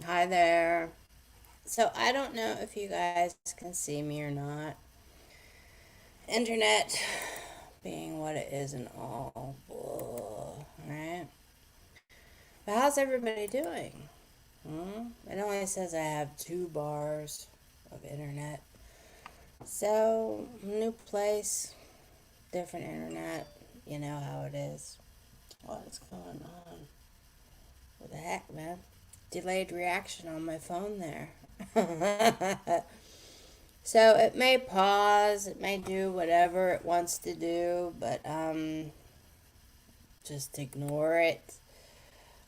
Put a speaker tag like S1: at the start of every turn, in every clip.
S1: Hi there. So I don't know if you guys can see me or not. Internet being what it is and all. Right? But how's everybody doing? It only says I have 2 bars of internet. So, new place, different internet. You know how it is. What is going on? What the heck, man? Delayed reaction on my phone there. So it may pause, it may do whatever it wants to do, but just ignore it.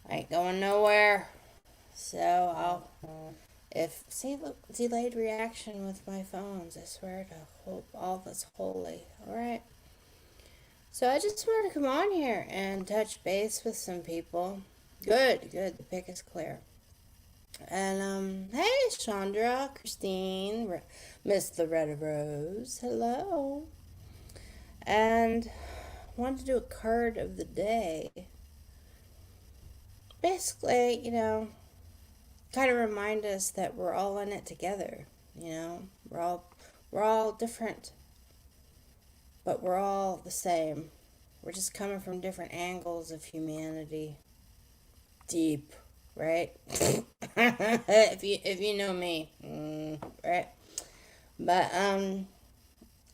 S1: I ain't going nowhere. So I'll if see look delayed reaction with my phones. I swear to hope all that's holy. All right. So I just wanted to come on here and touch base with some people. Good, good. The pick is clear. And hey, Chandra, Christine, Miss Loretta Rose, hello. And wanted to do a card of the day. Basically, kind of remind us that we're all in it together. We're all different, but we're all the same. We're just coming from different angles of humanity. Deep, right? if you know me, right? But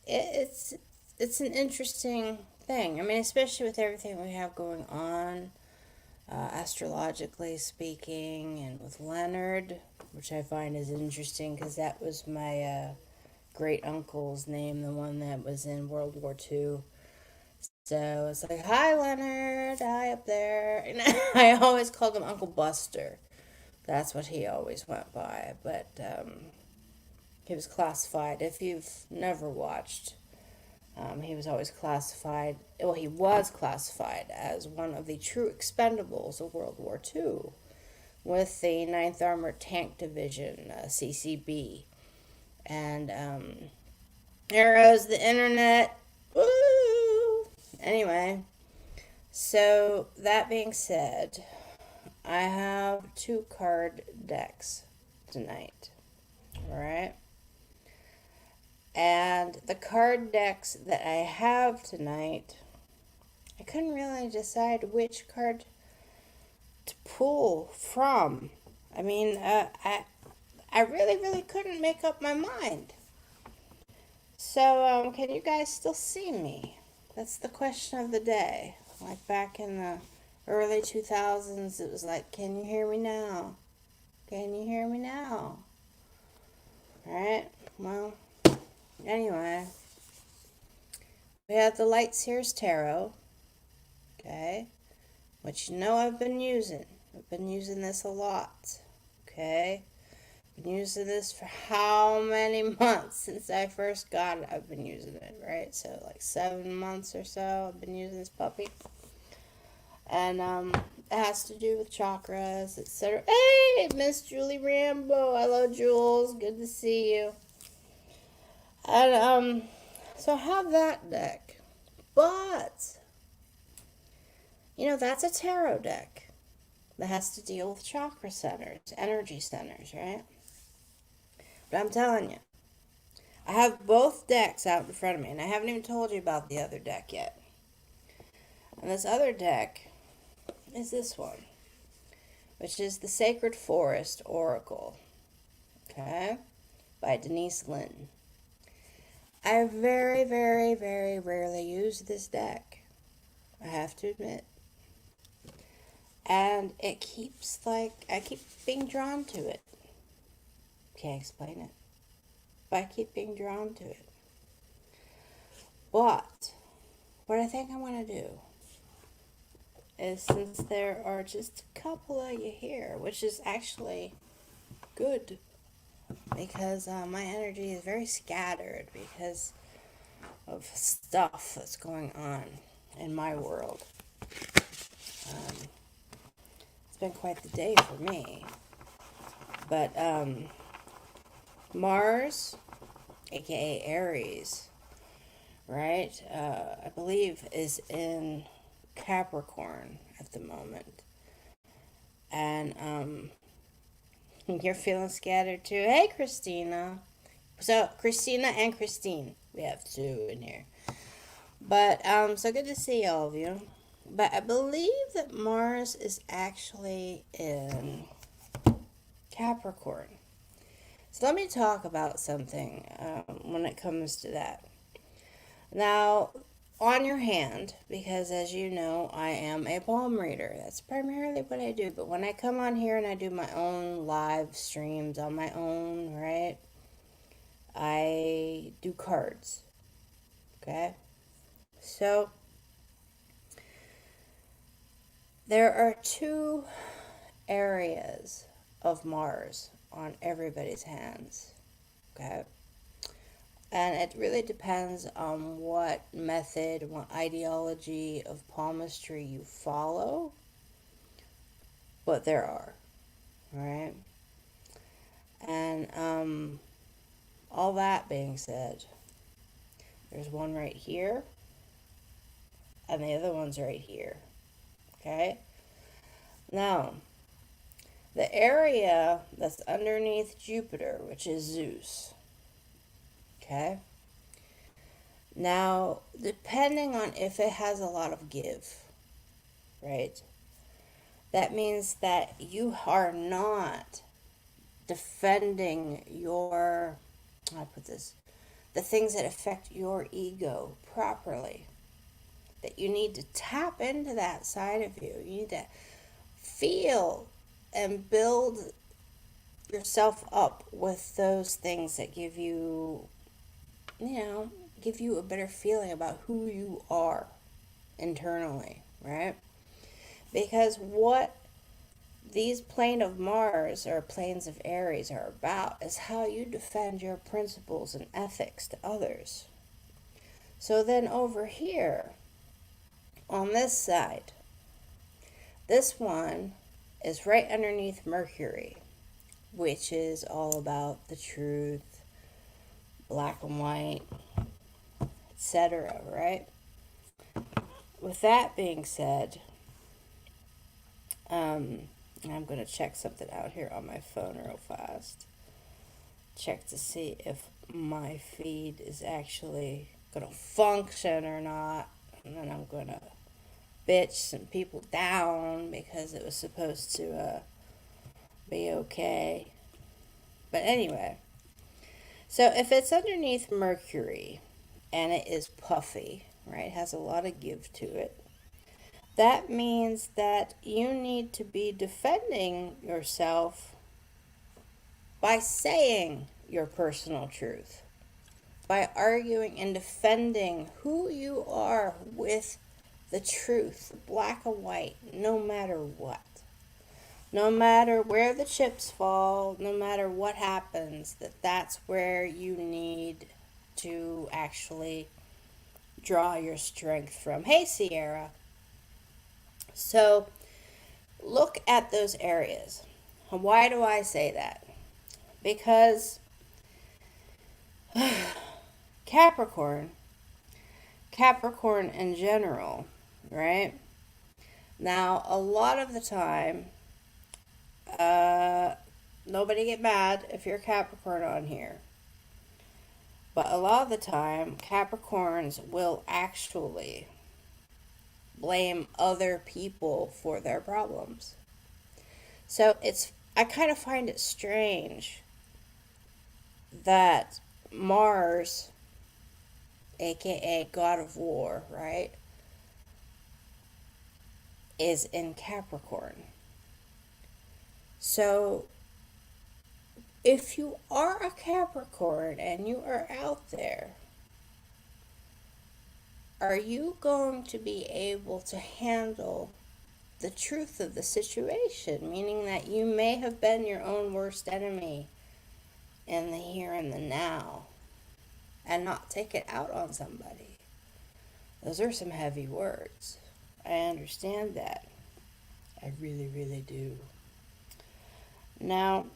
S1: it's an interesting thing. I mean, especially with everything we have going on, astrologically speaking, and with Leonard, which I find is interesting because that was my great uncle's name, the one that was in World War II. So it's like, hi, Leonard, hi up there. And I always called him Uncle Buster. That's what he always went by. But he was classified. If you've never watched, he was always classified. Well, he was classified as one of the true expendables of World War II with the Ninth Armored Tank Division, CCB. And there goes the internet. Woo! Anyway, so that being said, I have 2 card decks tonight. Alright? And the card decks that I have tonight, I couldn't really decide which card to pull from. I mean, I really, really couldn't make up my mind. So, can you guys still see me? That's the question of the day. Like back in the early 2000s, it was like, can you hear me now? Can you hear me now? Alright, well, anyway. We have the Light Seers Tarot. Okay. Which I've been using. I've been using this a lot. Okay. Been using this for how many months since I first got it? I've been using it, right? So like 7 months or so I've been using this puppy. And It has to do with chakras, etc. Hey, Miss Julie Rambo. Hello, Jules. Good to see you. And so I have that deck, but that's a tarot deck that has to deal with chakra centers, energy centers, right? But I'm telling you, I have both decks out in front of me, and I haven't even told you about the other deck yet. And this other deck is this one, which is the Sacred Forest Oracle, okay, by Denise Lynn. I very, very, very rarely use this deck, I have to admit. And it keeps, I keep being drawn to it. Can't explain it, but I keep being drawn to it. But what I think I want to do is, since there are just a couple of you here, which is actually good, because my energy is very scattered because of stuff that's going on in my world. It's been quite the day for me. But Mars, aka Aries, right, I believe is in Capricorn at the moment. And you're feeling scattered too. Hey, Christina. So, Christina and Christine. We have two in here. But, so good to see all of you. But I believe that Mars is actually in Capricorn. So let me talk about something when it comes to that. Now, on your hand, because as you know, I am a palm reader. That's primarily what I do. But when I come on here and I do my own live streams on my own, right, I do cards. Okay? So, there are two areas of Mars on everybody's hands. Okay? And it really depends on what method, what ideology of palmistry you follow. But there are, right? And all that being said, there's one right here, and the other one's right here. Okay? Now, the area that's underneath Jupiter, which is Zeus. Okay? Now, depending on if it has a lot of give, right? That means that you are not defending your, how do I put this, the things that affect your ego properly. That you need to tap into that side of you. You need to feel and build yourself up with those things that give you, give you a better feeling about who you are internally, right? Because what these plane of Mars or planes of Aries are about is how you defend your principles and ethics to others. So then over here, on this side, this one is right underneath Mercury, which is all about the truth, black and white, etc., right? With that being said, I'm going to check something out here on my phone real fast. Check to see if my feed is actually going to function or not. And then I'm going to bitch some people down because it was supposed to be okay. But anyway, so if it's underneath Mercury and it is puffy, right, has a lot of give to it, that means that you need to be defending yourself by saying your personal truth, by arguing and defending who you are with the truth, black and white, no matter what. No matter where the chips fall, no matter what happens, that's where you need to actually draw your strength from. Hey, Sierra. So, look at those areas. Why do I say that? Because Capricorn, Capricorn in general, right? Now, a lot of the time, uh, nobody get mad if you're Capricorn on here. But a lot of the time, Capricorns will actually blame other people for their problems. So I kind of find it strange that Mars, aka God of War, right, is in Capricorn. So if you are a Capricorn and you are out there, are you going to be able to handle the truth of the situation? Meaning that you may have been your own worst enemy in the here and the now and not take it out on somebody. Those are some heavy words. I understand that. I really, really do. Now,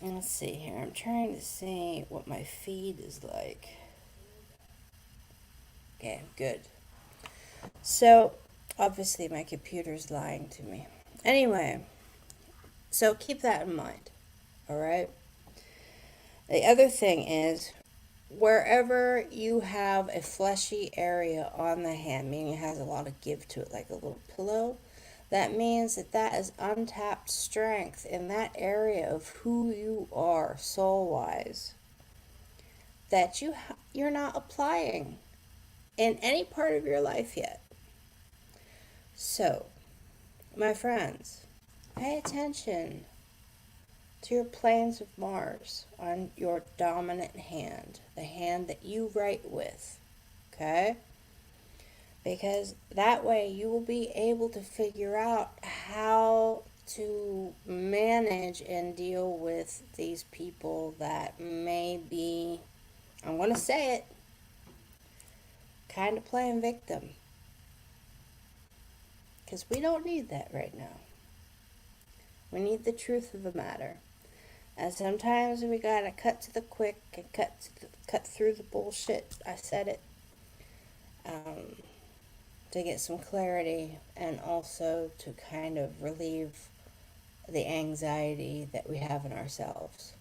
S1: let's see here. I'm trying to see what my feed is like. Okay, good. So, obviously, my computer's lying to me. Anyway, so keep that in mind. All right? The other thing is, wherever you have a fleshy area on the hand, meaning it has a lot of give to it, like a little pillow, that means that is untapped strength in that area of who you are soul-wise that you're not applying in any part of your life yet. So, my friends, pay attention to your planes of Mars on your dominant hand, the hand that you write with, okay? Because that way you will be able to figure out how to manage and deal with these people that may be, I'm going to say it, kind of playing victim. Because we don't need that right now. We need the truth of the matter. And sometimes we gotta cut to the quick and cut through the bullshit. I said it. To get some clarity and also to kind of relieve the anxiety that we have in ourselves.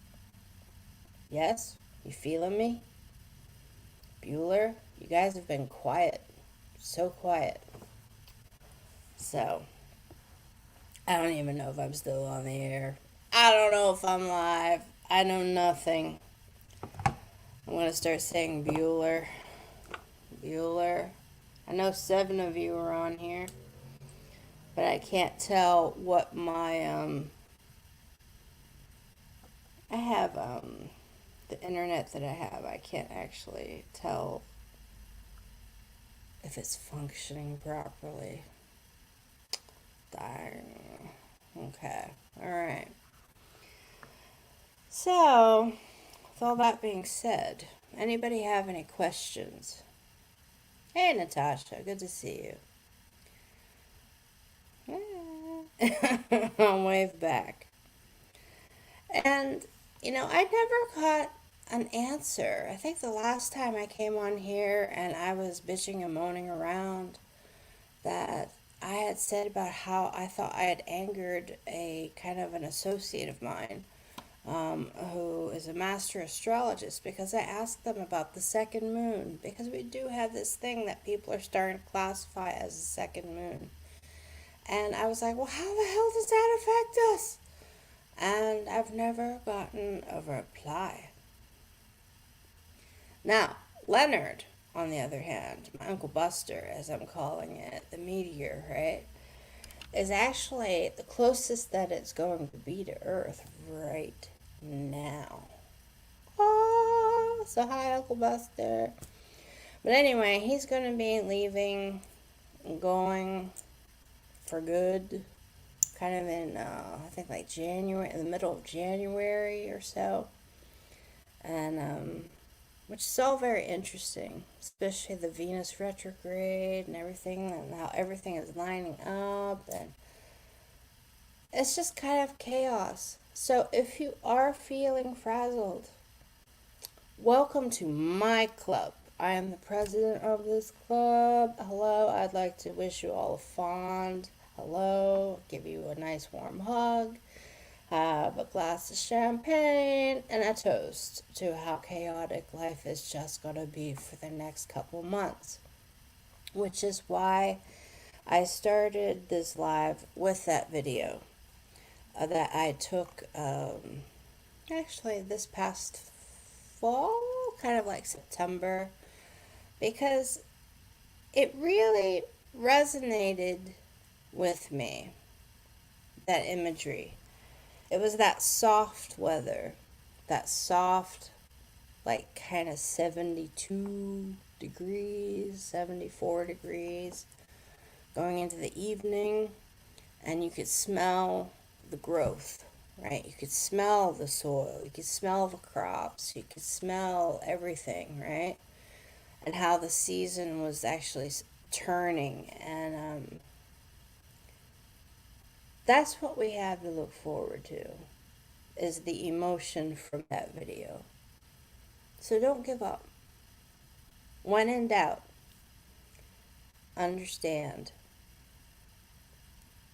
S1: Yes? You feeling me? Bueller, you guys have been quiet. So quiet. So, I don't even know if I'm still on the air. I don't know if I'm live. I know nothing. I'm going to start saying Bueller. Bueller. I know 7 of you are on here, but I can't tell what my, I have, the internet that I have. I can't actually tell if it's functioning properly. Darn. Okay. Alright. So, with all that being said, anybody have any questions? Hey, Natasha. Good to see you. I'll wave back. And, I never got an answer. I think the last time I came on here and I was bitching and moaning around that I had said about how I thought I had angered a kind of an associate of mine who is a master astrologist, because I asked them about the second moon, because we do have this thing that people are starting to classify as a second moon. And I was like, well, how the hell does that affect us? And I've never gotten a reply. Now, Leonard, on the other hand, my Uncle Buster, as I'm calling it, the meteor, right, is actually the closest that it's going to be to Earth right now. Oh, so hi, Uncle Buster. But anyway, he's going to be leaving, going for good, kind of in, I think like January, in the middle of January or so. And, which is all very interesting, especially the Venus retrograde and everything, and how everything is lining up, and it's just kind of chaos. So if you are feeling frazzled, welcome to my club. I am the president of this club. Hello, I'd like to wish you all a fond hello, give you a nice warm hug, have a glass of champagne, and a toast to how chaotic life is just going to be for the next couple months. Which is why I started this live with that video that I took actually this past fall, kind of like September, because it really resonated with me, that imagery. It was that soft weather, that soft, like kind of 72 degrees, 74 degrees, going into the evening, and you could smell the growth, right? You could smell the soil, you could smell the crops, you could smell everything, right? And how the season was actually turning, and that's what we have to look forward to, is the emotion from that video. So don't give up. When in doubt, understand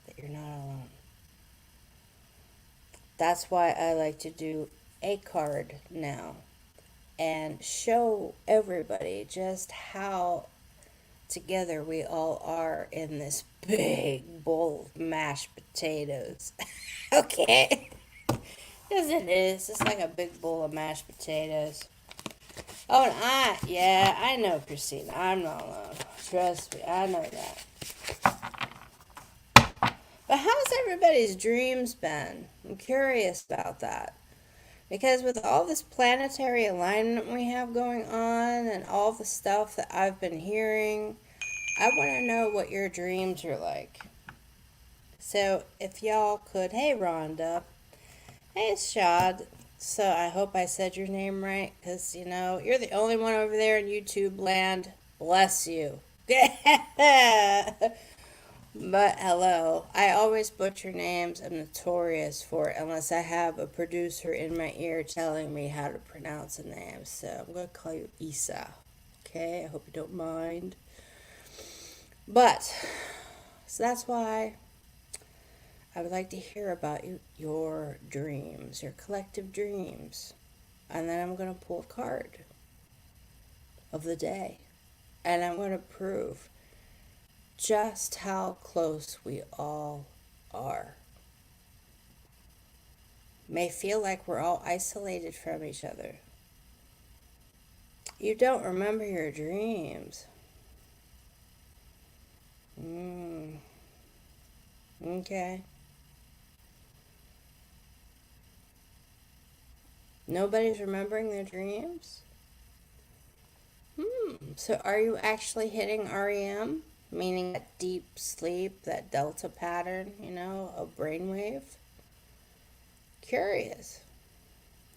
S1: that you're not alone. That's why I like to do a card now and show everybody just how together we all are in this big bowl of mashed potatoes. Okay? Because it is. It's like a big bowl of mashed potatoes. Oh, and I know, Christina. I'm not alone. Trust me, I know that. But how's everybody's dreams been? I'm curious about that. Because with all this planetary alignment we have going on and all the stuff that I've been hearing, I want to know what your dreams are like. So if y'all could, hey Rhonda, hey Shad, so I hope I said your name right, because, you're the only one over there in YouTube land. Bless you. But hello, I always butcher names. I'm notorious for it unless I have a producer in my ear telling me how to pronounce a name. So I'm going to call you Isa. Okay, I hope you don't mind. But, so that's why I would like to hear about your dreams, your collective dreams. And then I'm going to pull a card of the day. And I'm going to prove just how close we all are. May feel like we're all isolated from each other. You don't remember your dreams. Okay. Nobody's remembering their dreams? So are you actually hitting REM? Meaning that deep sleep, that delta pattern, a brainwave? Curious.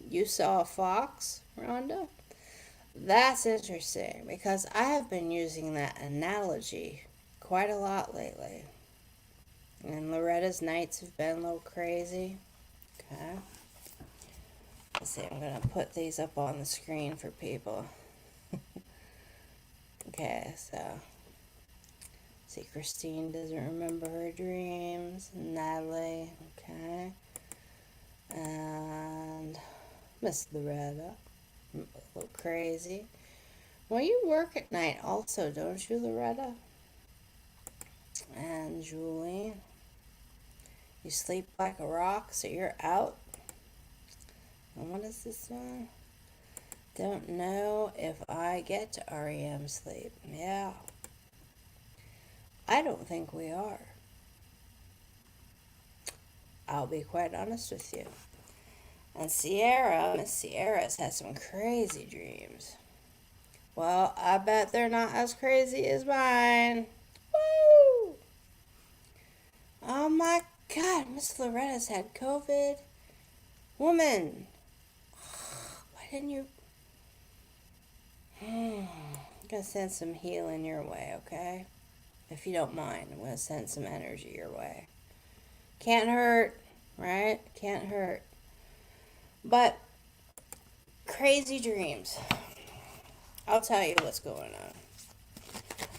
S1: You saw a fox, Rhonda? That's interesting because I have been using that analogy quite a lot lately. And Loretta's nights have been a little crazy. Okay. Let's see, I'm going to put these up on the screen for people. Okay, so... see, Christine doesn't remember her dreams. Natalie, okay. And Miss Loretta, a little crazy. Well, you work at night also, don't you, Loretta? And Julie, you sleep like a rock, so you're out. And what is this one? Don't know if I get to REM sleep. Yeah. I don't think we are. I'll be quite honest with you. And Miss Sierra's had some crazy dreams. Well, I bet they're not as crazy as mine. Woo! Oh my God, Miss Loretta's had COVID. Woman, why didn't you... I'm going to send some healing your way, okay? If you don't mind, I'm going to send some energy your way. Can't hurt, right? Can't hurt. But crazy dreams. I'll tell you what's going on.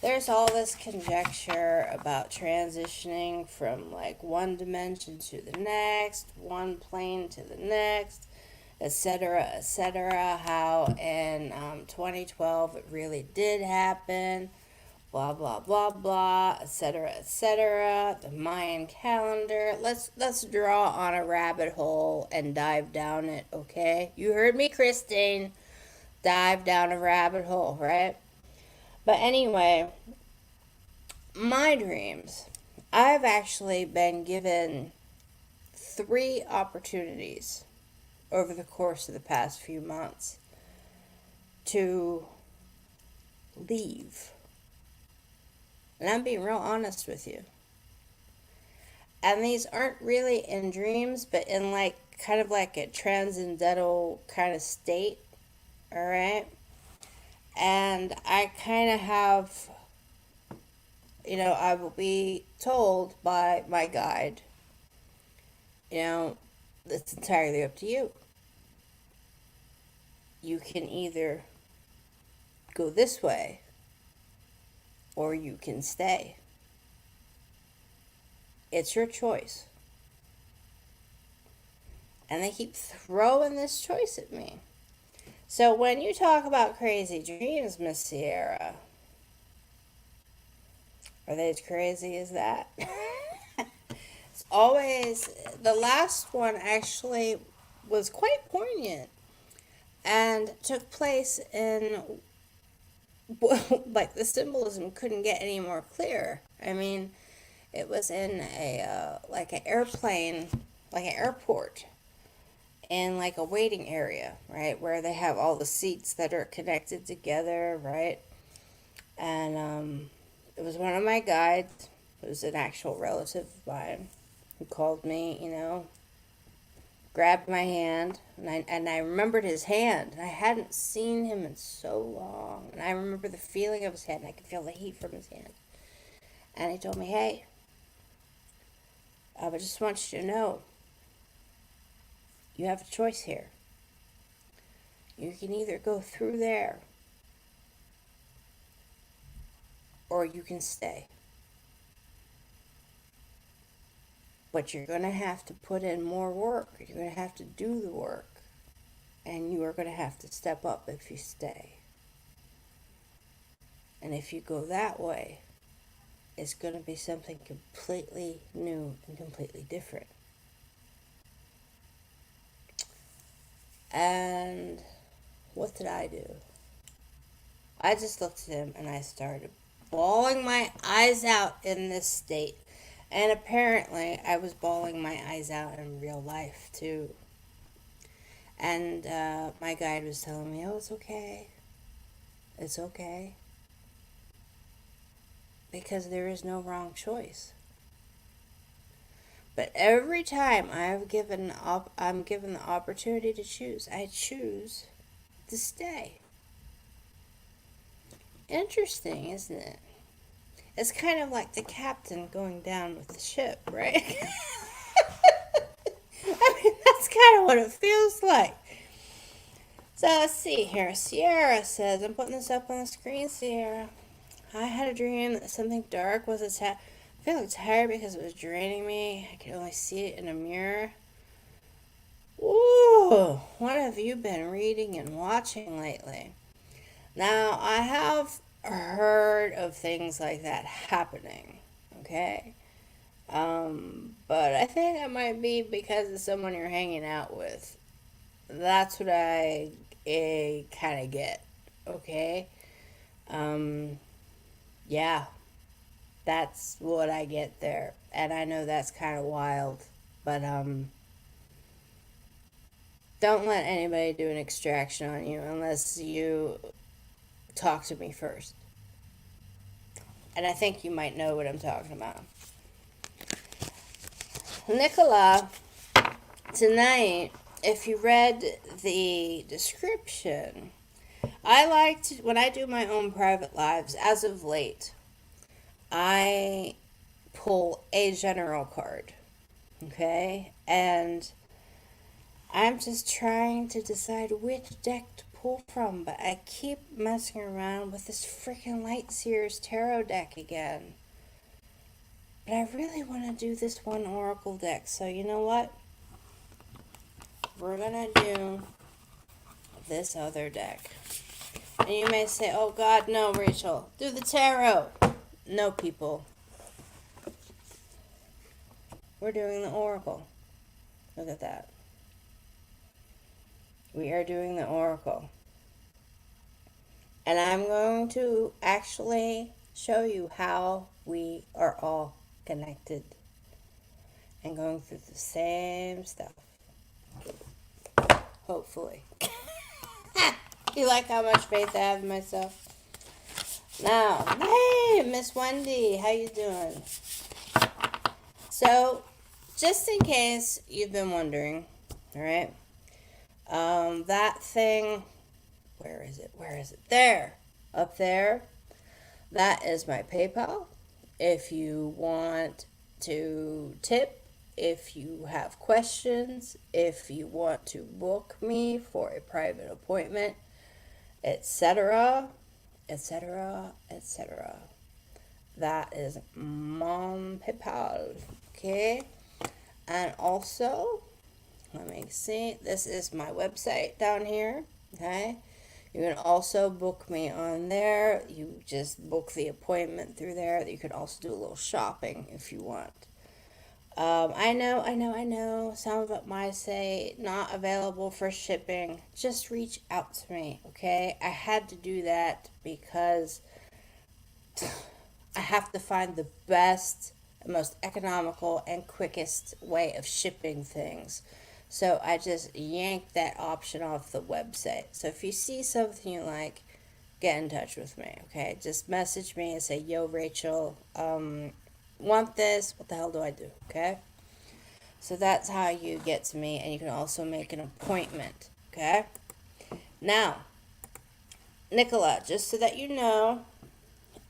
S1: There's all this conjecture about transitioning from like one dimension to the next, one plane to the next, etc., etc. How in 2012 it really did happen, blah blah blah blah, etc., etc. The Mayan calendar. Let's draw on a rabbit hole and dive down it. Okay, you heard me, Christine. Dive down a rabbit hole, right? But anyway, my dreams. I've actually been given 3 opportunities over the course of the past few months to leave. And I'm being real honest with you. And these aren't really in dreams, but in like kind of like a transcendental kind of state. All right. And I kind of have, I will be told by my guide, it's entirely up to you. You can either go this way or you can stay. It's your choice. And they keep throwing this choice at me. So when you talk about crazy dreams, Miss Sierra, are they as crazy as that? It's always, the last one actually was quite poignant and took place in, like, the symbolism couldn't get any more clear. I mean, it was in like an airplane, like an airport, in like a waiting area, right, where they have all the seats that are connected together, right? And it was one of my guides. It was an actual relative of mine who called me, grabbed my hand, and I remembered his hand, and I hadn't seen him in so long, and I remember the feeling of his hand. I could feel the heat from his hand, and he told me, "Hey, I just want you to know, you have a choice here. You can either go through there, or you can stay. But you're going to have to put in more work. You're going to have to do the work. And you are going to have to step up if you stay. And if you go that way, it's going to be something completely new and completely different." And what did I do? I just looked at him and I started bawling my eyes out in this state. And apparently I was bawling my eyes out in real life too. And my guide was telling me, "Oh, it's okay. It's okay. Because there is no wrong choice." But every time I'm given the opportunity to choose, I choose to stay. Interesting, isn't it? It's kind of like the captain going down with the ship, right? I mean, that's kind of what it feels like. So let's see here. Sierra says, I'm putting this up on the screen, Sierra. I had a dream that something dark was attacked. I feel tired because it was draining me. I could only see it in a mirror. Ooh, what have you been reading and watching lately? Now, I have heard of things like that happening, okay? But I think that might be because of someone you're hanging out with. That's what I kind of get, okay? Yeah, that's what I get there. And I know that's kind of wild, but don't let anybody do an extraction on you unless you talk to me first. And I think you might know what I'm talking about. Nicola, tonight, if you read the description, I like to, when I do my own private lives, as of late, I pull a general card. Okay? And I'm just trying to decide which deck to pull from, but I keep messing around with this freaking Lightseer's Tarot deck again. But I really want to do this one Oracle deck, so you know what? We're gonna do this other deck. And you may say, oh God, no, Rachel, do the tarot. No, people. We're doing the Oracle. Look at that. We are doing the Oracle. And I'm going to actually show you how we are all connected and going through the same stuff. Hopefully. You like how much faith I have in myself? Now, hey, Miss Wendy, how you doing? So, just in case you've been wondering, all right, that thing, where is it? There, up there, that is my PayPal. If you want to tip, if you have questions, if you want to book me for a private appointment, etc., etc., etc. That is Mom PayPal. Okay? And also, let me see. This is my website down here. Okay? You can also book me on there. You just book the appointment through there. You can also do a little shopping if you want. I know. Some of it might say not available for shipping. Just reach out to me, okay? I had to do that because I have to find the best, most economical, and quickest way of shipping things. So I just yanked that option off the website. So if you see something you like, get in touch with me, okay? Just message me and say, yo, Rachel, want this? What the hell do I do, okay? So that's how you get to me, and you can also make an appointment, okay? Now, Nicola, just so that you know,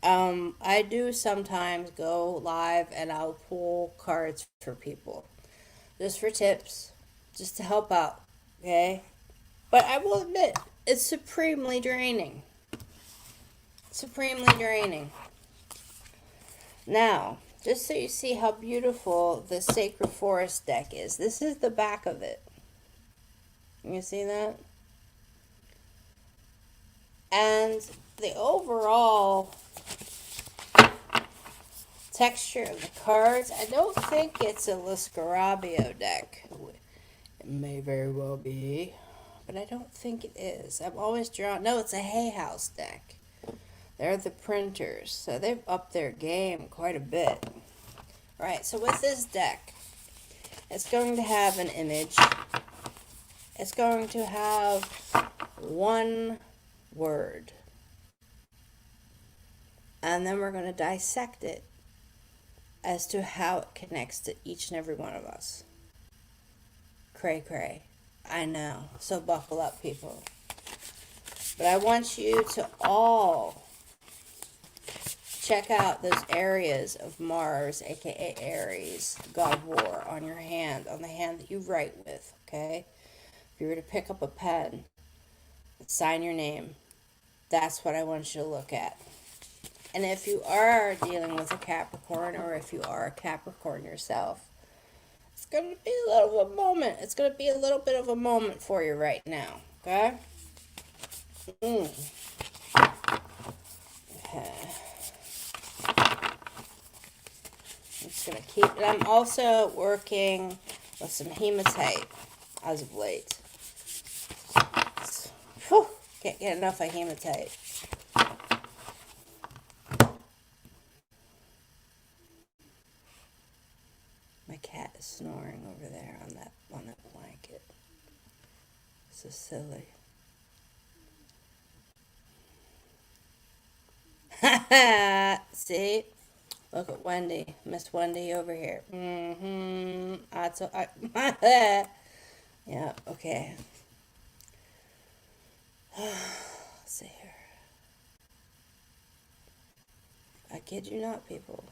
S1: I do sometimes go live and I'll pull cards for people. Just for tips, just to help out, okay? But I will admit, it's supremely draining. Supremely draining. Now, just so you see how beautiful the Sacred Forest deck is, this is the back of it. You see that? And the overall texture of the cards, I don't think it's a Scarabeo deck. It may very well be, but I don't think it is. I'm always drawn. No, it's a Hay House deck. They're the printers, so they've upped their game quite a bit. Alright, so with this deck, it's going to have an image. It's going to have one word. And then we're going to dissect it as to how it connects to each and every one of us. Cray cray. I know. So buckle up, people. But I want you to all check out those areas of Mars, aka Aries, God of War, on your hand, on the hand that you write with, okay? If you were to pick up a pen, sign your name, that's what I want you to look at. And if you are dealing with a Capricorn, or if you are a Capricorn yourself, it's going to be a little of a moment. It's going to be a little bit of a moment for you right now, okay? Okay. I'm just going to keep it. I'm also working with some hematite as of late. Whew, can't get enough of hematite. My cat is snoring over there on that blanket. So silly. See? Look at Wendy. Miss Wendy over here. Yeah, okay. Let's see here. I kid you not, people.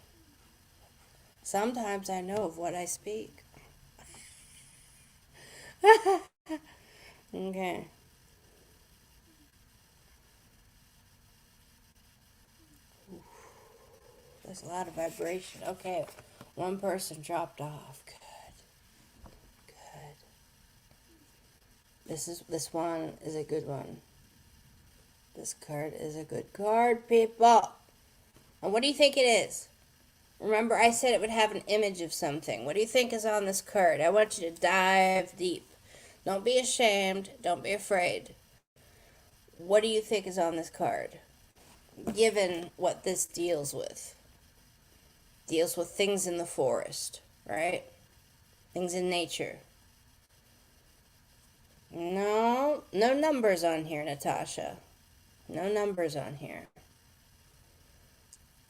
S1: Sometimes I know of what I speak. Okay. There's a lot of vibration. Okay. One person dropped off. Good. Good. This one is a good one. This card is a good card, people. And what do you think it is? Remember, I said it would have an image of something. What do you think is on this card? I want you to dive deep. Don't be ashamed. Don't be afraid. What do you think is on this card? Given what this deals with. Deals with things in the forest, right? Things in nature. No numbers on here, Natasha. No numbers on here.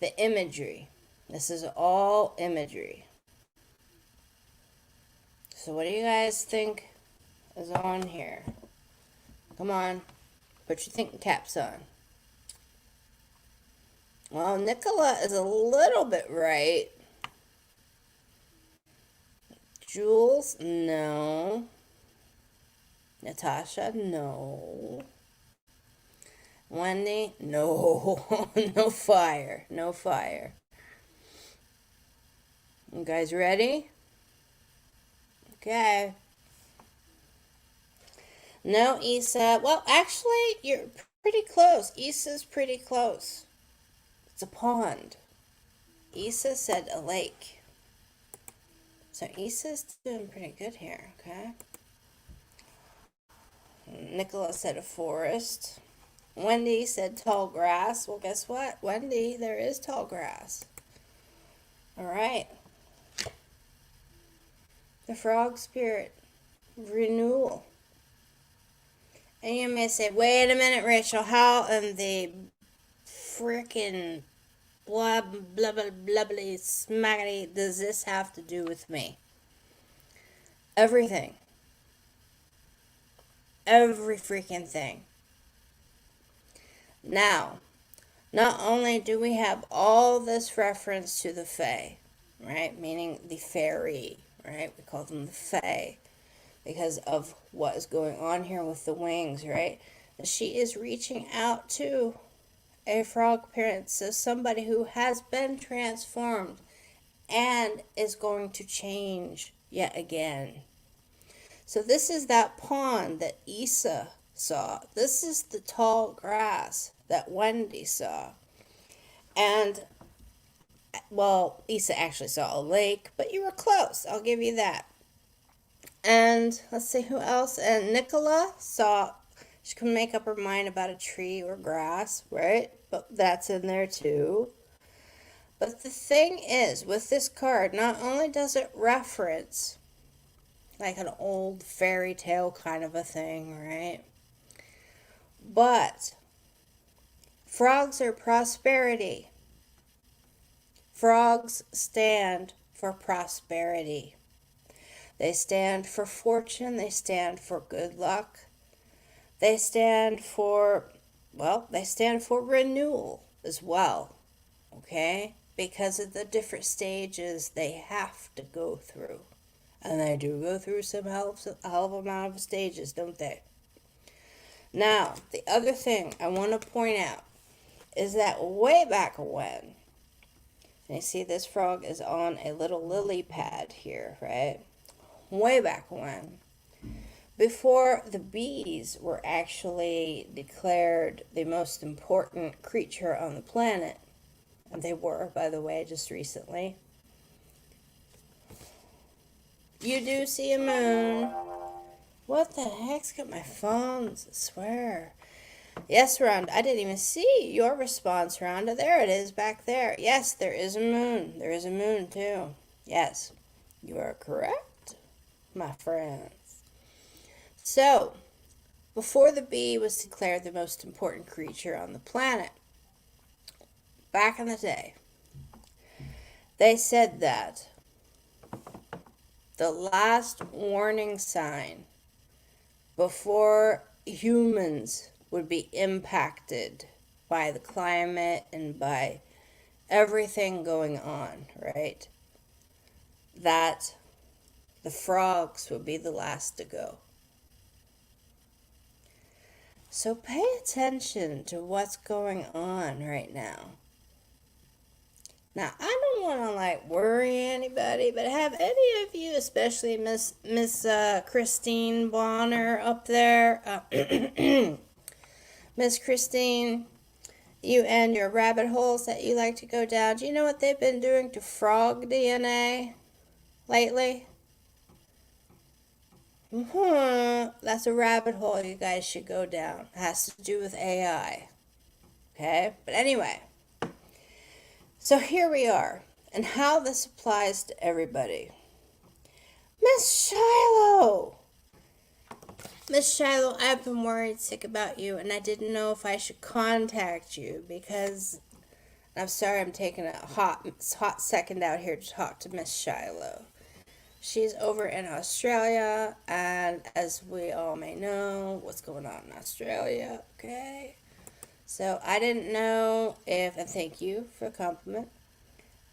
S1: The imagery. This is all imagery. So what do you guys think is on here? Come on. Put your thinking caps on. Well, Nicola is a little bit right. Jules, no. Natasha, no. Wendy, no. No fire. No fire. You guys ready? Okay. No, Issa. Well, actually, you're pretty close. Issa's pretty close. It's a pond. Issa said a lake. So Issa's doing pretty good here, okay? Nicola said a forest. Wendy said tall grass. Well, guess what? Wendy, there is tall grass. All right. The frog spirit. Renewal. And you may say, wait a minute, Rachel, how in the frickin' blah, blah, blah, blah, blah, smackety does this have to do with me? Everything. Every freaking thing. Now, not only do we have all this reference to the Fae, right? Meaning the fairy, right? We call them the Fae because of what is going on here with the wings, right? She is reaching out to a frog parent, so somebody who has been transformed and is going to change yet again. So this is that pond that Issa saw. This is the tall grass that Wendy saw. And, well, Issa actually saw a lake, but you were close. I'll give you that. And let's see who else. And Nicola saw, she couldn't make up her mind about a tree or grass, right? But that's in there too. But the thing is, with this card, not only does it reference like an old fairy tale kind of a thing, right? But frogs are prosperity. Frogs stand for prosperity. They stand for fortune. They stand for good luck. They stand for, well, they stand for renewal as well, okay? Because of the different stages they have to go through. And they do go through some hell of amount of stages, don't they? Now, the other thing I want to point out is that way back when, and you see this frog is on a little lily pad here, right? Way back when, before the bees were actually declared the most important creature on the planet, and they were, by the way, just recently, you do see a moon. What the heck's got my phones? I swear. Yes, Rhonda, I didn't even see your response, Rhonda. There it is back there. Yes, there is a moon. There is a moon, too. Yes, you are correct, my friends. So, before the bee was declared the most important creature on the planet, back in the day, they said that the last warning sign before humans would be impacted by the climate and by everything going on, right? That the frogs would be the last to go. So pay attention to what's going on right now. Now, I don't want to like worry anybody, but have any of you, especially Miss Christine Bonner up there, Miss Christine, you and your rabbit holes that you like to go down, do you know what they've been doing to frog DNA lately? That's a rabbit hole you guys should go down. It has to do with AI. Okay? But anyway, so here we are, and how this applies to everybody. Miss Shiloh! Miss Shiloh, I've been worried sick about you, and I didn't know if I should contact you because I'm sorry I'm taking a hot second out here to talk to Miss Shiloh. She's over in Australia, and as we all may know, what's going on in Australia, okay? So I didn't know if, and thank you for the compliment,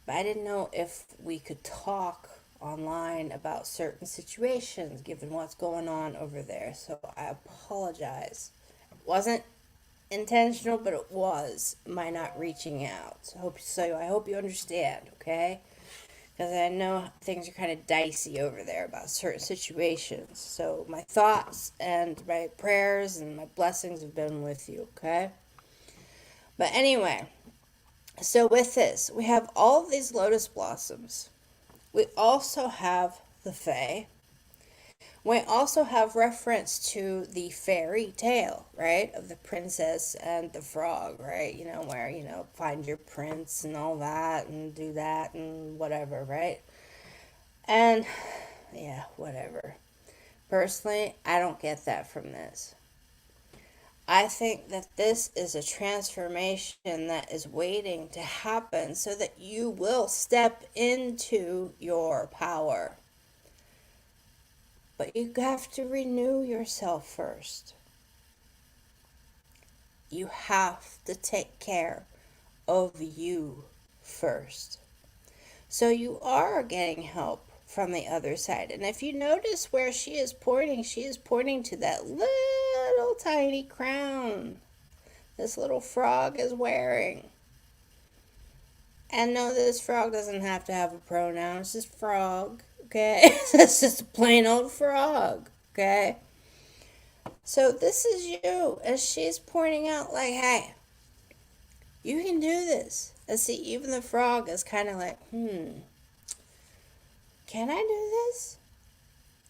S1: but I didn't know if we could talk online about certain situations given what's going on over there. So I apologize. It wasn't intentional, but it was my not reaching out. So I hope you understand, okay? Because I know things are kind of dicey over there about certain situations. So my thoughts and my prayers and my blessings have been with you, okay? But anyway, so with this, we have all of these lotus blossoms. We also have the Fae. We also have reference to the fairy tale, right? Of the princess and the frog, right? You know, where, you know, find your prince and all that and do that and whatever, right? And, yeah, whatever. Personally, I don't get that from this. I think that this is a transformation that is waiting to happen so that you will step into your power. But you have to renew yourself first. You have to take care of you first. So you are getting help from the other side. And if you notice where she is pointing to that little tiny crown this little frog is wearing. And no, this frog doesn't have to have a pronoun. It's just frog, okay? It's just a plain old frog, okay? So this is you. And she's pointing out like, hey, you can do this. And see, even the frog is kind of like, can I do this?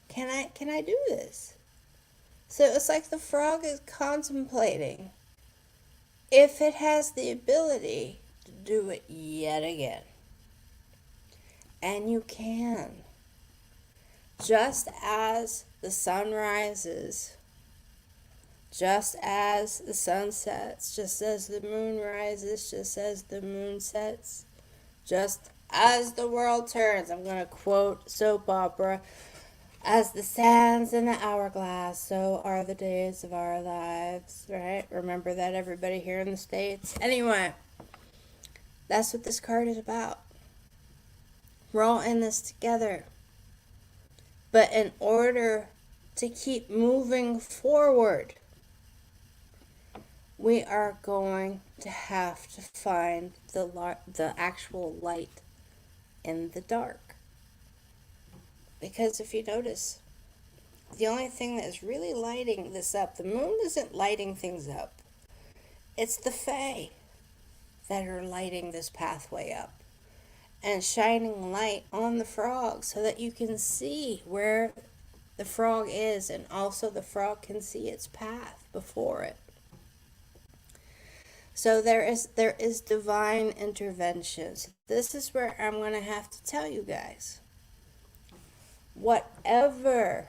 S1: Can I do this? So it's like the frog is contemplating if it has the ability to do it yet again. And you can. Just as the sun rises, just as the sun sets, just as the moon rises, just as the moon sets, just as the world turns. I'm going to quote soap opera. As the sands in the hourglass, so are the days of our lives, right? Remember that, everybody here in the States? Anyway, that's what this card is about. We're all in this together. But in order to keep moving forward, we are going to have to find the actual light in the dark. Because if you notice, the only thing that is really lighting this up, the moon isn't lighting things up. It's the Fae that are lighting this pathway up and shining light on the frog so that you can see where the frog is, and also the frog can see its path before it. So there is divine intervention. So this is where I'm going to have to tell you guys, whatever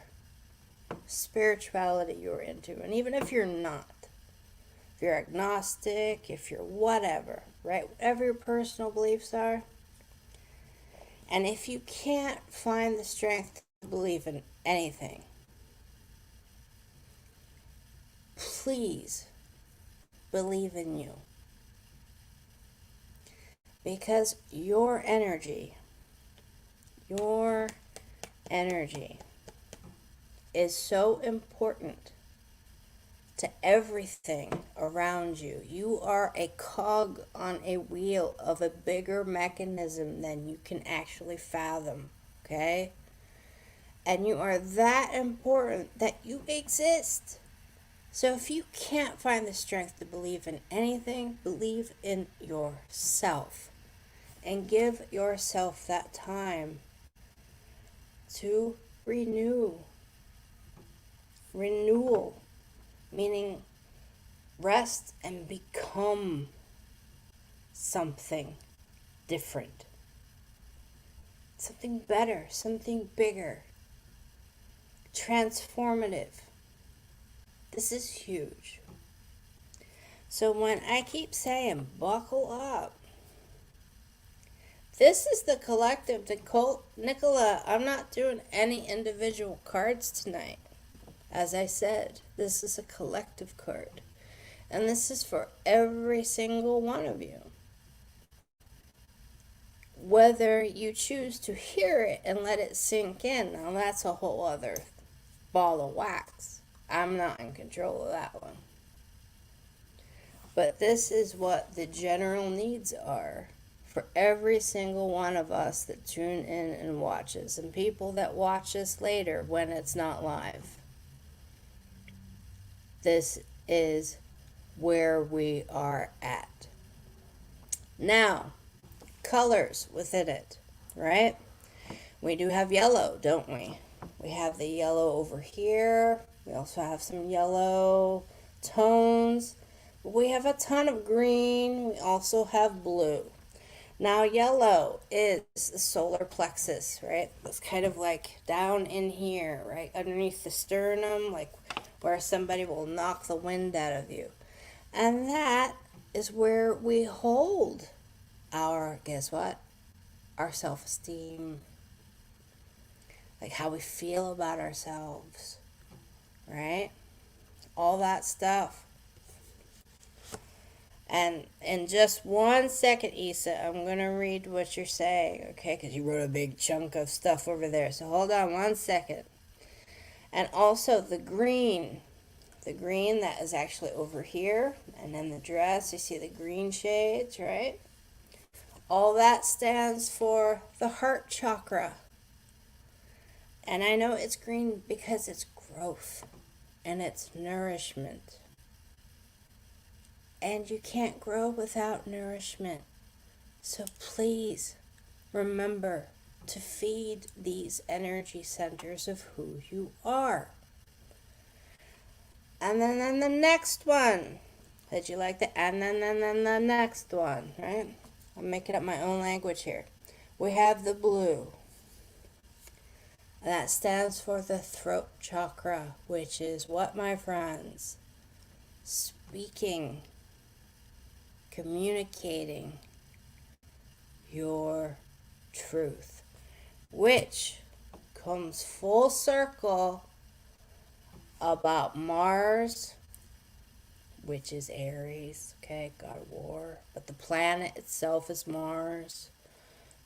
S1: spirituality you're into, and even if you're not, if you're agnostic, if you're whatever, right, whatever your personal beliefs are, and if you can't find the strength to believe in anything, please believe in you. Because your energy, your energy is so important to everything around you. You are a cog on a wheel of a bigger mechanism than you can actually fathom, okay? And you are that important that you exist. So if you can't find the strength to believe in anything, believe in yourself. And give yourself that time to renew. Renewal, meaning rest and become something different. Something better, something bigger. Transformative. This is huge. So when I keep saying buckle up, this is the collective. Nicola, I'm not doing any individual cards tonight. As I said, this is a collective card. And this is for every single one of you. Whether you choose to hear it and let it sink in, now that's a whole other ball of wax. I'm not in control of that one. But this is what the general needs are for every single one of us that tune in and watches, and people that watch us later when it's not live. This is where we are at. Now, colors within it, right? We do have yellow, don't we? We have the yellow over here. We also have some yellow tones. We have a ton of green. We also have blue. Now, yellow is the solar plexus, right? It's kind of like down in here, right? Underneath the sternum, like where somebody will knock the wind out of you. And that is where we hold our, guess what? Our self-esteem. Like how we feel about ourselves, right? All that stuff. And in just 1 second, Issa, I'm going to read what you're saying, okay? Because you wrote a big chunk of stuff over there. So hold on 1 second. And also the green that is actually over here. And then the dress, you see the green shades, right? All that stands for the heart chakra. And I know it's green because it's growth and it's nourishment. And you can't grow without nourishment. So please remember to feed these energy centers of who you are. And then the next one. Did you like that? And then the next one, right? I'm making up my own language here. We have the blue. And that stands for the throat chakra, which is what, my friends? Speaking, communicating your truth, which comes full circle about Mars, which is Aries, okay, God of War, but the planet itself is Mars,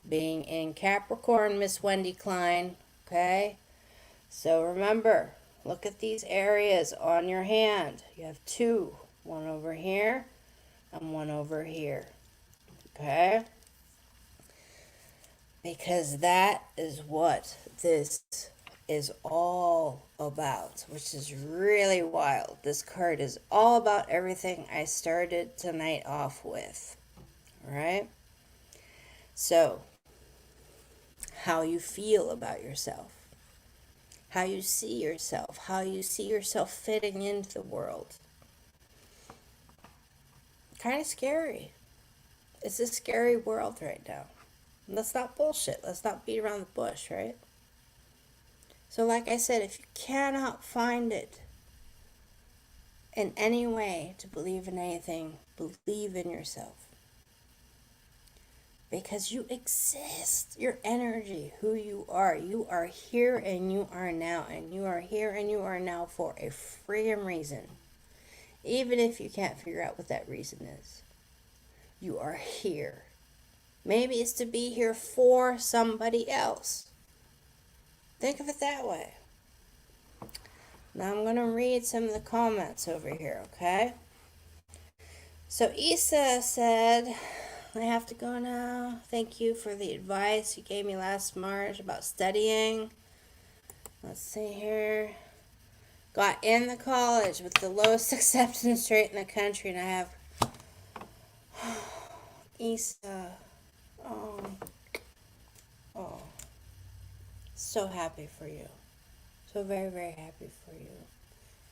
S1: being in Capricorn, Miss Wendy Klein, okay? So remember, look at these areas on your hand. You have two, one over here and one over here, okay? Because that is what this is all about, which is really wild. This card is all about everything I started tonight off with, all right? So, how you feel about yourself, how you see yourself, how you see yourself fitting into the world. Kind of scary. It's a scary world right now. Let's not bullshit. Let's not beat around the bush, right? So like I said, if you cannot find it in any way to believe in anything, believe in yourself. Because you exist. Your energy, who you are. You are here and you are now. And you are here and you are now for a friggin' reason. Even if you can't figure out what that reason is. You are here. Maybe it's to be here for somebody else. Think of it that way. Now I'm going to read some of the comments over here, okay? So Issa said, I have to go now. Thank you for the advice you gave me last March about studying. Let's see here. Got in the college with the lowest acceptance rate in the country, and I have Issa. Oh, so happy for you. So very, very happy for you.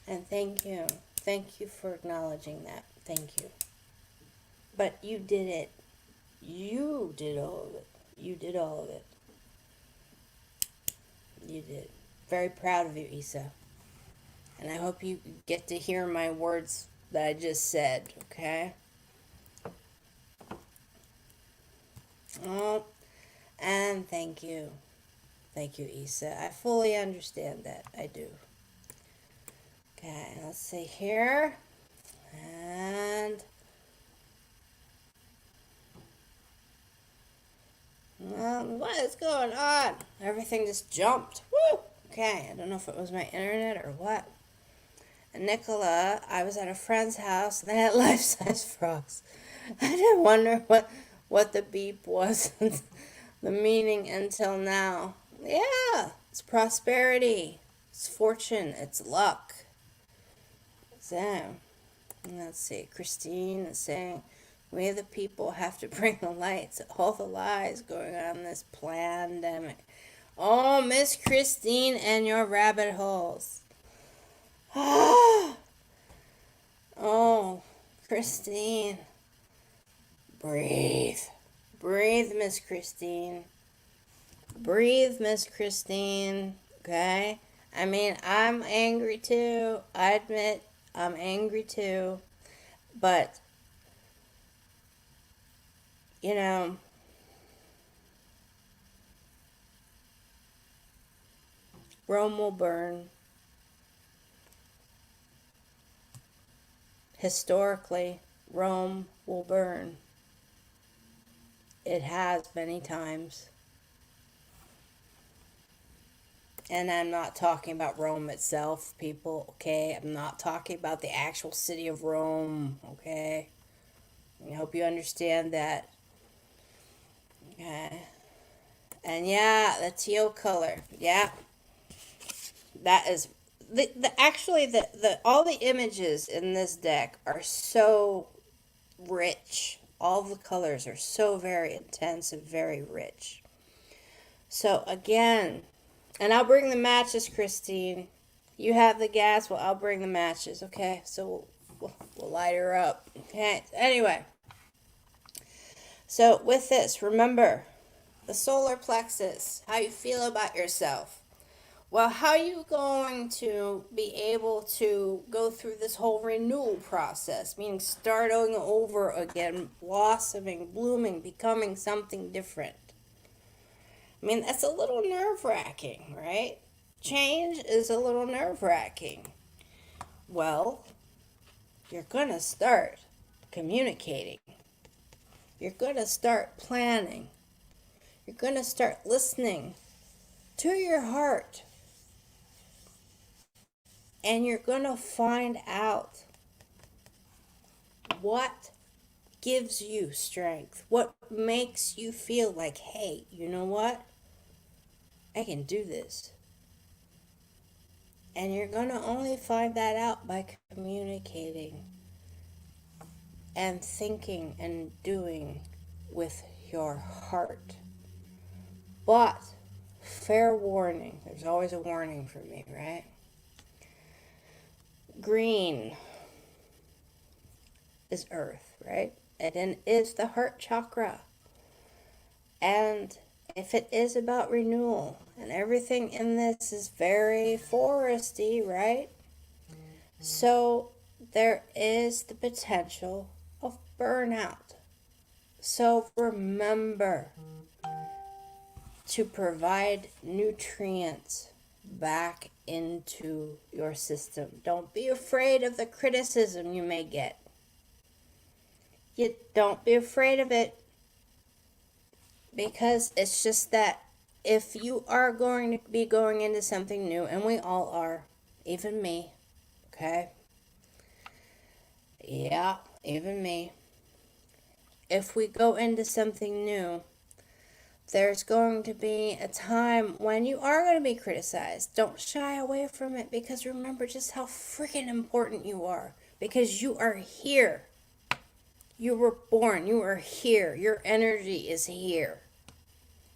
S1: And thank you. Thank you for acknowledging that. Thank you. But you did it. You did all of it. You did all of it. You did. Very proud of you, Issa. And I hope you get to hear my words that I just said, okay? Oh, and thank you. Thank you, Issa. I fully understand that. I do. Okay, let's see here. And what is going on? Everything just jumped. Woo! Okay, I don't know if it was my internet or what. And Nicola, I was at a friend's house and they had life-size frogs. I didn't wonder what the beep was, the meaning until now. Yeah, it's prosperity, it's fortune, it's luck. So, let's see. Christine is saying, we the people have to bring the light to all the lies going on in this pandemic. Oh, Miss Christine and your rabbit holes. Oh, Christine. Breathe. Breathe, Miss Christine. Breathe, Miss Christine. Okay? I mean, I'm angry too. I admit I'm angry too. But, you know, Rome will burn. Historically, Rome will burn. It has many times. And I'm not talking about Rome itself, people, okay? I'm not talking about the actual city of Rome, okay? I hope you understand that. Okay. And yeah, the teal color. Yeah. That is the all the images in this deck are so rich. All the colors are so very intense and very rich. So again, and I'll bring the matches, Christine. You have the gas, well, I'll bring the matches, okay? So we'll light her up. Okay, anyway. So with this, remember, the solar plexus, how you feel about yourself. Well, how are you going to be able to go through this whole renewal process, meaning starting over again, blossoming, blooming, becoming something different? I mean, that's a little nerve-wracking, right? Change is a little nerve-wracking. Well, you're going to start communicating. You're going to start planning. You're going to start listening to your heart. And you're going to find out what gives you strength, what makes you feel like, hey, you know what? I can do this. And you're going to only find that out by communicating and thinking and doing with your heart. But, fair warning, there's always a warning for me, right? Green is earth, right? And then is the heart chakra. And if it is about renewal, and everything in this is very foresty, right? So there is the potential of burnout. So remember to provide nutrients back into your system. Don't be afraid of the criticism you may get. Don't be afraid of it, because it's just that if you are going to be going into something new, and we all are, even me, okay? Yeah, even me. If we go into something new, there's going to be a time when you are going to be criticized. Don't shy away from it, because remember just how freaking important you are. Because you are here. You were born. You are here. Your energy is here.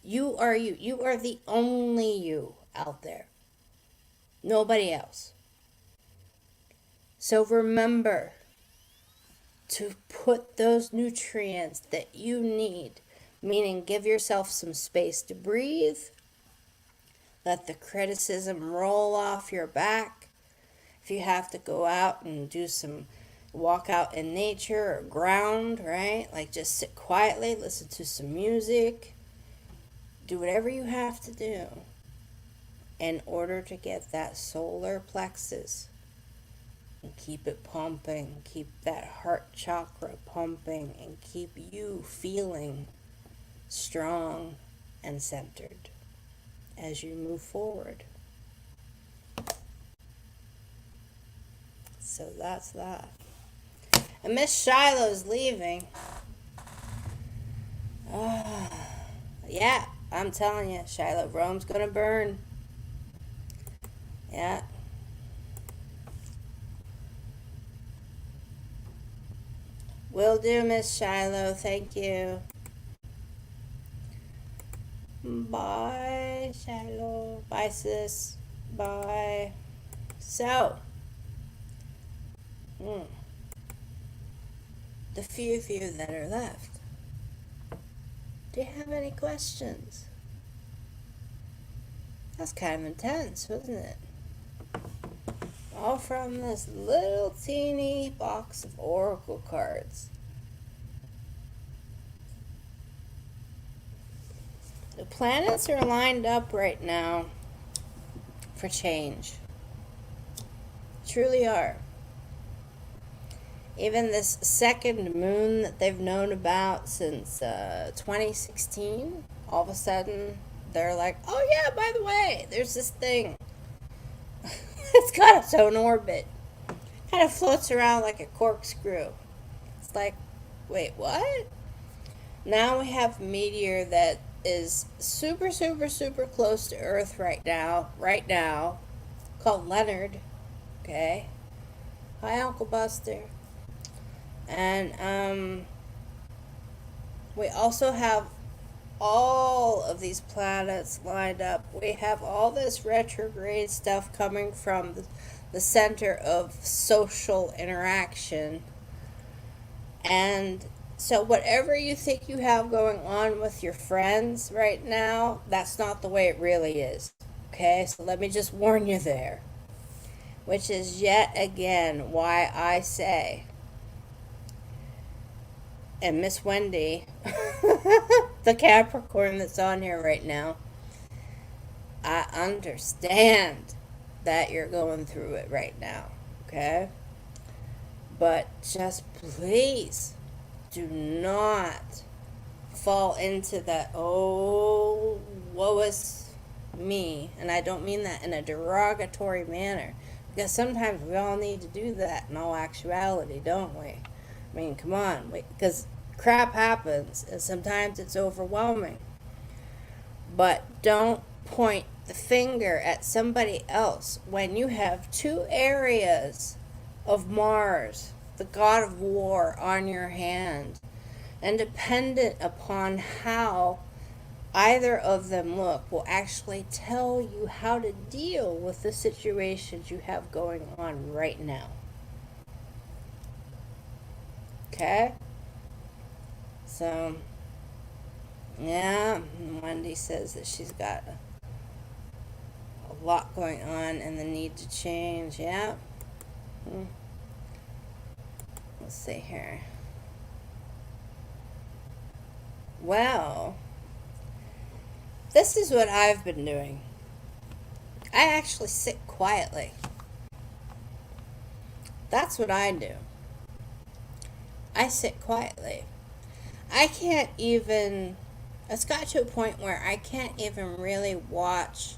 S1: You are you. You are the only you out there. Nobody else. So remember to put those nutrients that you need, meaning give yourself some space to breathe, let the criticism roll off your back. If you have to go out and do some walk out in nature or ground, right? Like just sit quietly, listen to some music, do whatever you have to do in order to get that solar plexus and keep it pumping, keep that heart chakra pumping, and keep you feeling strong and centered as you move forward. So that's that. And Miss Shiloh's leaving. Yeah, I'm telling you, Shiloh, Rome's gonna burn. Yeah. Will do, Miss Shiloh. Thank you. Bye, Shiloh. Bye, sis. Bye. So, the few of you that are left, do you have any questions? That's kind of intense, wasn't it? All from this little teeny box of oracle cards. The planets are lined up right now for change. Truly are. Even this second moon that they've known about since 2016, all of a sudden they're like, oh yeah, by the way, there's this thing. It's got its own orbit. Kind of floats around like a corkscrew. It's like, wait, what? Now we have a meteor that is super, super, super close to Earth right now, called Leonard. Okay? Hi, Uncle Buster. And we also have all of these planets lined up. We have all this retrograde stuff coming from the center of social interaction. And so whatever you think you have going on with your friends right now, that's not the way it really is. Okay? So let me just warn you there. Which is yet again why I say, and Miss Wendy, the Capricorn that's on here right now, I understand that you're going through it right now, okay? But just please do not fall into that, oh, woe is me. And I don't mean that in a derogatory manner, because sometimes we all need to do that in all actuality, don't we? I mean, come on, because crap happens, and sometimes it's overwhelming. But don't point the finger at somebody else when you have two areas of Mars, the god of war, on your hand. And dependent upon how either of them look will actually tell you how to deal with the situations you have going on right now. Okay? So, yeah, Wendy says that she's got a lot going on and the need to change. Yeah. Let's see here. Well, this is what I've been doing. I actually sit quietly. That's what I do. I sit quietly. I can't even It's got to a point where I can't even really watch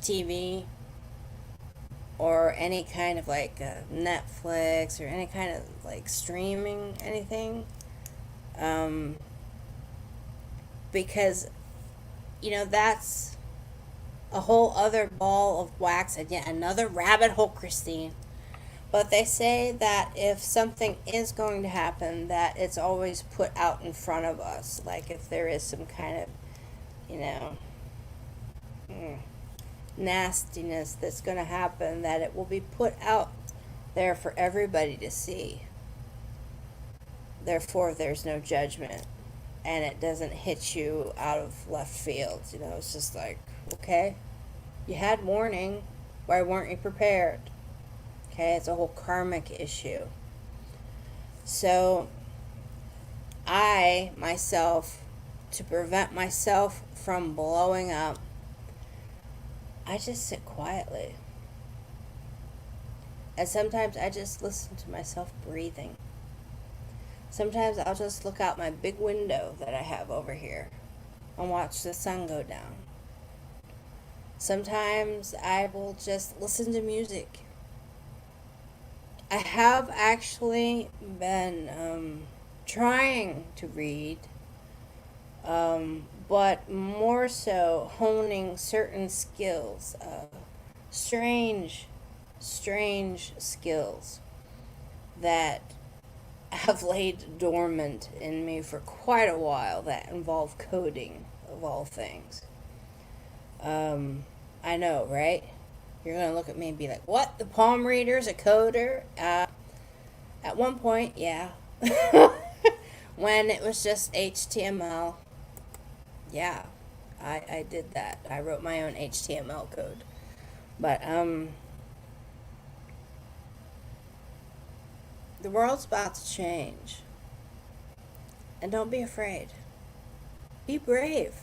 S1: TV or any kind of like Netflix or any kind of like streaming anything, um, because that's a whole other ball of wax and yet another rabbit hole, Christine. But they say that if something is going to happen, that it's always put out in front of us. Like if there is some kind of, you know, nastiness that's going to happen, that it will be put out there for everybody to see. Therefore, there's no judgment. And it doesn't hit you out of left field. It's just like, okay, you had warning. Why weren't you prepared? Okay, it's a whole karmic issue. So, I, myself, to prevent myself from blowing up, I just sit quietly. And sometimes I just listen to myself breathing. Sometimes I'll just look out my big window that I have over here and watch the sun go down. Sometimes I will just listen to music. I have actually been trying to read, but more so honing certain skills, strange skills that have laid dormant in me for quite a while that involve coding, of all things. I know, right? You're going to look at me and be like, what? The palm reader's a coder? At one point, yeah. When it was just HTML. Yeah, I did that. I wrote my own HTML code. But, the world's about to change. And don't be afraid. Be brave.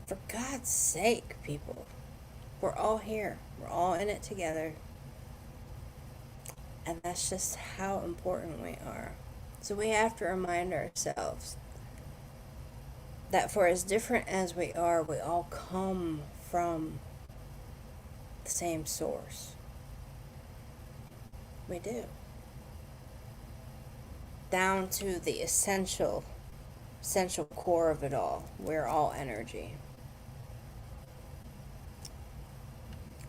S1: For God's sake, people. We're all here. We're all in it together. And that's just how important we are. So we have to remind ourselves that for as different as we are, we all come from the same source. We do. Down to the essential core of it all. We're all energy.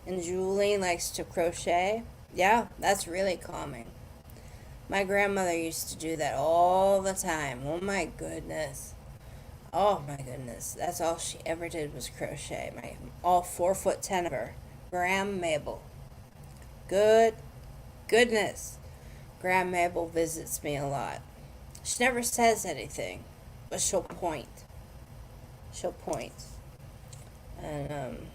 S1: And Julie likes to crochet. Yeah, that's really calming. My grandmother used to do that all the time. Oh my goodness. Oh my goodness. That's all she ever did was crochet. All 4'10" of her. Grandma Mabel. Goodness. Grandma Mabel visits me a lot. She never says anything, but she'll point. And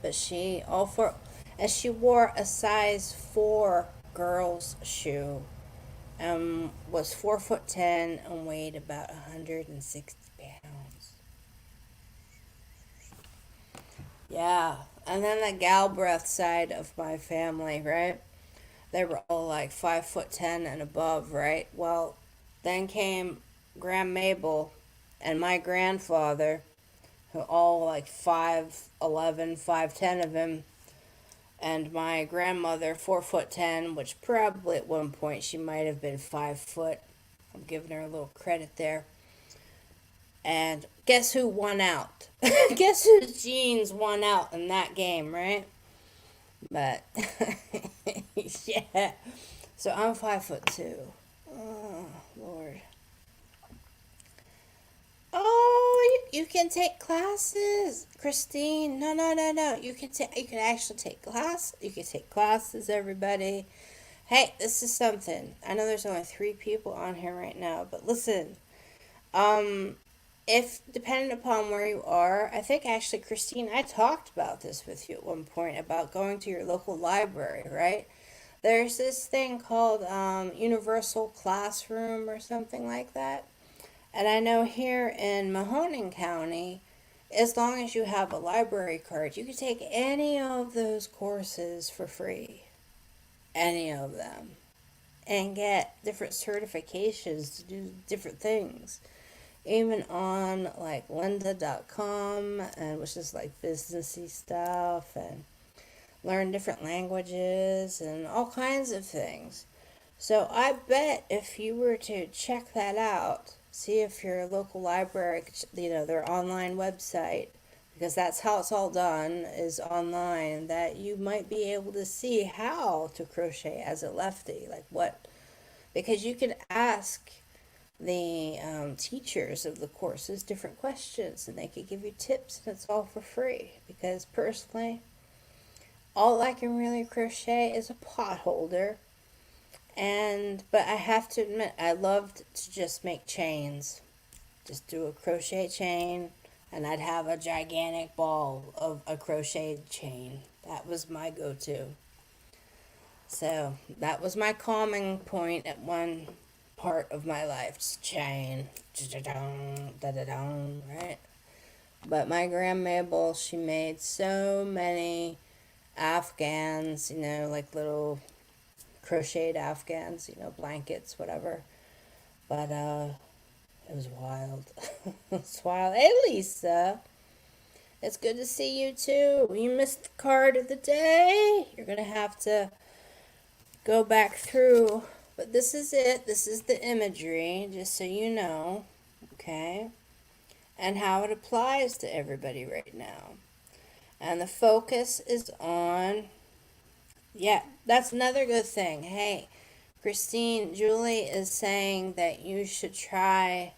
S1: but she wore a size 4 girl's shoe, was 4'10" and weighed about 160 pounds. Yeah, and then the Galbraith side of my family, right? They were all like 5'10" and above, right? Well, then came Grandma Mabel and my grandfather, who all like 5'11", 5'10" of him, and my grandmother 4'10", which probably at one point she might have been 5 foot. I'm giving her a little credit there. And guess who won out? Guess whose genes won out in that game, right? But yeah. So I'm 5'2". Oh Lord. Oh, you can take classes, Christine. No. You can actually take class. You can take classes, everybody. Hey, this is something. I know there's only 3 people on here right now, but listen. If depending upon where you are, I think actually, Christine, I talked about this with you at one point about going to your local library, right? There's this thing called Universal Classroom or something like that. And I know here in Mahoning County, as long as you have a library card, you can take any of those courses for free. Any of them. and get different certifications to do different things. Even on like lynda.com, and which is like businessy stuff, and learn different languages and all kinds of things. So I bet if you were to check that out, see if your local library, their online website, because that's how it's all done, is online, that you might be able to see how to crochet as a lefty. Like what, because you could ask the teachers of the courses different questions and they could give you tips, and it's all for free. Because personally, all I can really crochet is a pot holder. But I have to admit, I loved to just make chains. Just do a crochet chain, and I'd have a gigantic ball of a crocheted chain. That was my go-to. So that was my calming point at one part of my life. Just chain. Right? But my Grandma Mabel, she made so many Afghans, like little crocheted Afghans, blankets, whatever. But it was wild. It's wild. Hey, Lisa. It's good to see you too. You missed the card of the day. You're going to have to go back through. But this is it. This is the imagery, just so you know. Okay? And how it applies to everybody right now. And the focus is on, yeah, that's another good thing. Hey, Julie is saying that you should try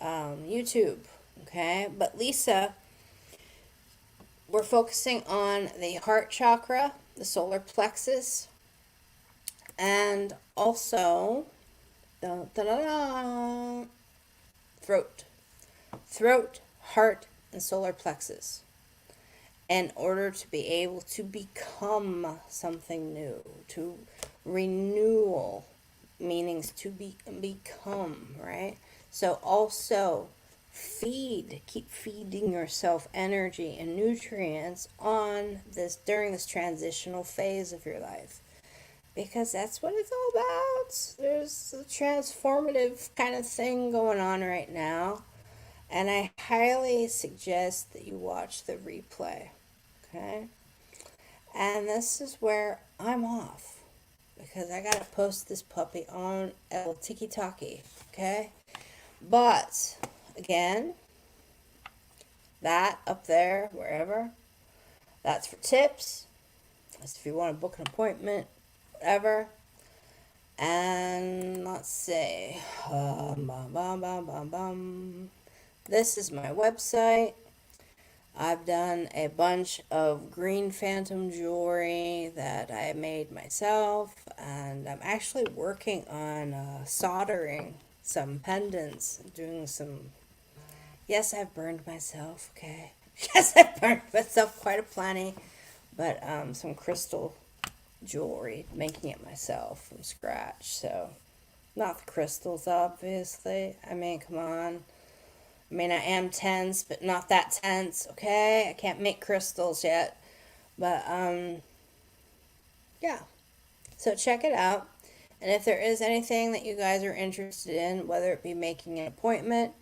S1: YouTube, okay? But Lisa, we're focusing on the heart chakra, the solar plexus, and also throat, heart, and solar plexus, in order to be able to become something new, to renewal, meanings to become, right? So also keep feeding yourself energy and nutrients on this during this transitional phase of your life, because that's what it's all about. There's a transformative kind of thing going on right now, and I highly suggest that you watch the replay. Okay? And this is where I'm off, because I gotta post this puppy on El Tiki Taki. Okay? But again, that up there, wherever, that's for tips. That's if you want to book an appointment, whatever. And let's see. This is my website. I've done a bunch of green phantom jewelry that I made myself, and I'm actually working on soldering some pendants, doing some. Yes, I've burned myself, okay? Yes, I've burned myself quite a plenty, but some crystal jewelry, making it myself from scratch. So, not the crystals, obviously. I mean, come on. I mean, I am tense, but not that tense, okay? I can't make crystals yet. But, yeah. So check it out. And if there is anything that you guys are interested in, whether it be making an appointment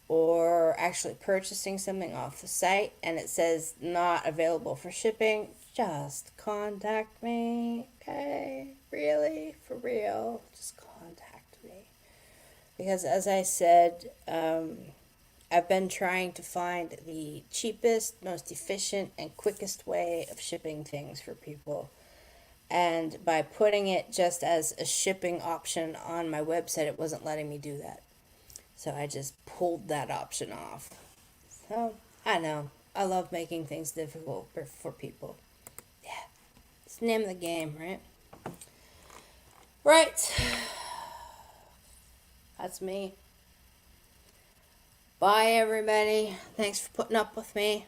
S1: or actually purchasing something off the site and it says not available for shipping, just contact me, okay? Really? For real? Just contact me. Because as I said, I've been trying to find the cheapest, most efficient, and quickest way of shipping things for people. And by putting it just as a shipping option on my website, it wasn't letting me do that. So I just pulled that option off. So, I know. I love making things difficult for people. Yeah. It's the name of the game, right? Right. That's me. Bye, everybody. Thanks for putting up with me.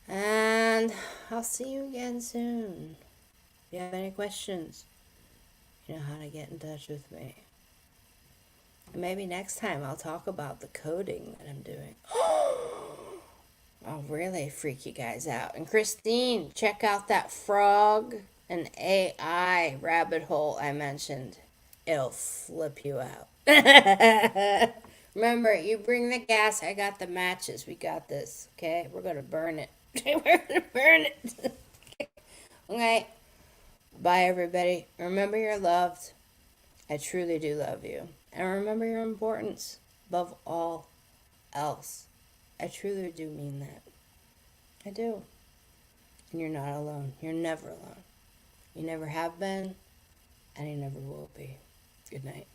S1: And I'll see you again soon. If you have any questions, you know how to get in touch with me. And maybe next time I'll talk about the coding that I'm doing. I'll really freak you guys out. And Christine, check out that frog an AI rabbit hole I mentioned, it'll flip you out. Remember, you bring the gas, I got the matches. We got this, okay? We're going to burn it. We're going to burn it. Okay? Bye, everybody. Remember you're loved. I truly do love you. And remember your importance above all else. I truly do mean that. I do. And you're not alone. You're never alone. You never have been, and you never will be. Good night.